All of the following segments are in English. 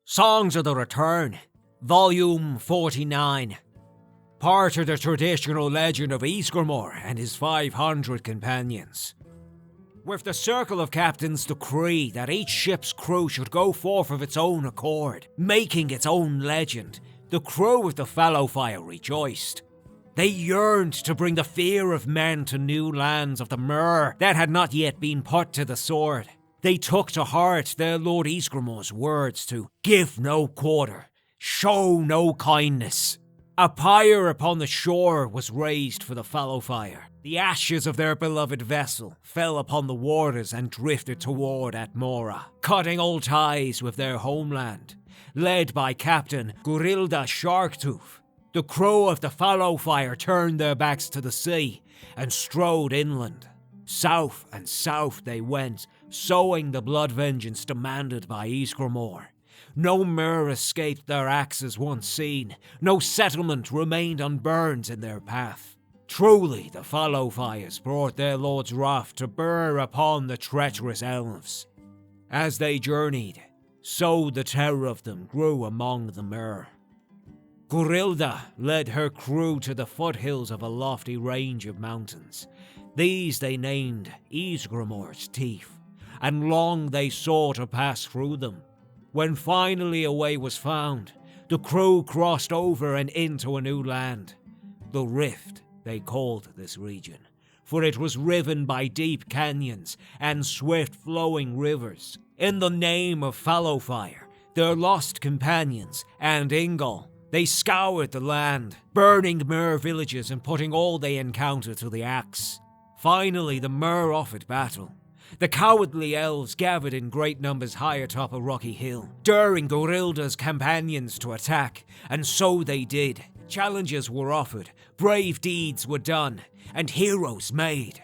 Songs of the Return, Volume 49. Part of the traditional legend of Ysgramor and his 500 companions. With the Circle of Captains' decree that each ship's crew should go forth of its own accord, making its own legend, the crew of the Fallowfire rejoiced. They yearned to bring the fear of men to new lands of the Mer that had not yet been put to the sword. They took to heart their Lord Ysgramor's words to give no quarter, show no kindness. A pyre upon the shore was raised for the Fallowfire. The ashes of their beloved vessel fell upon the warders and drifted toward Atmora, cutting all ties with their homeland. Led by Captain Gurilda Sharktooth, the crew of the Fallowfire turned their backs to the sea and strode inland. South and south they went, sowing the blood vengeance demanded by Ysgramor. No Mer escaped their axes once seen, no settlement remained unburned in their path. Truly the Fallowfires brought their lord's wrath to bear upon the treacherous elves. As they journeyed, so the terror of them grew among the Mer. Gurilda led her crew to the foothills of a lofty range of mountains. These they named Ysgramor's Teeth, and long they sought to pass through them. When finally a way was found, the crew crossed over and into a new land. The Rift, they called this region, for it was riven by deep canyons and swift-flowing rivers. In the name of Fallowfire, their lost companions, and Ingol, they scoured the land, burning Mer villages and putting all they encountered to the axe. Finally, the Mer offered battle. The cowardly elves gathered in great numbers high atop a rocky hill, daring Gurilda's companions to attack, and so they did. Challenges were offered, brave deeds were done, and heroes made.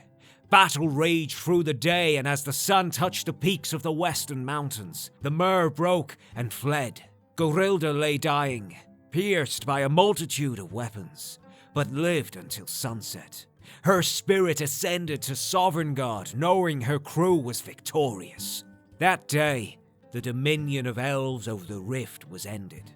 Battle raged through the day, and as the sun touched the peaks of the western mountains, the Mer broke and fled. Gurilda lay dying, pierced by a multitude of weapons, but lived until sunset. Her spirit ascended to Sovereign God, knowing her crew was victorious. That day, the dominion of elves over the Rift was ended.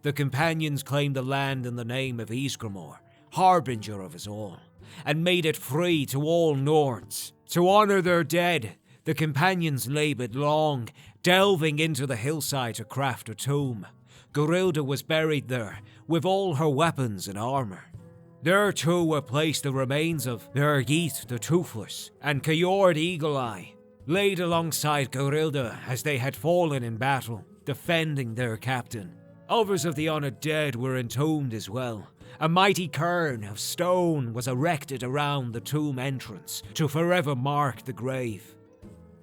The companions claimed the land in the name of Ysgramor, harbinger of us all, and made it free to all nords. To honor their dead, the companions labored long, delving into the hillside to craft a tomb. Gurilda was buried there, with all her weapons and armor. There too were placed the remains of Bergith the Toothless and Kjord Eagle-Eye, laid alongside Gurilda as they had fallen in battle, defending their captain. Others of the honored dead were entombed as well. A mighty cairn of stone was erected around the tomb entrance to forever mark the grave.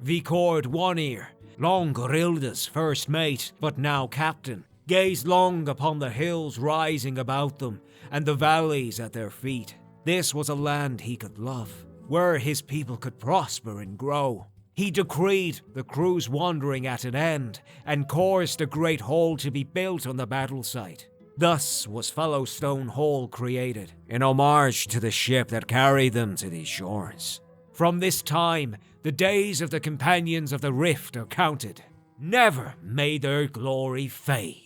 Vikord One-Ear, long Gurilda's first mate, but now captain, gazed long upon the hills rising about them and the valleys at their feet. This was a land he could love, where his people could prosper and grow. He decreed the crew's wandering at an end and caused a great hall to be built on the battle site. Thus was Fallowstone Hall created, in homage to the ship that carried them to these shores. From this time, the days of the companions of the Rift are counted. Never may their glory fade.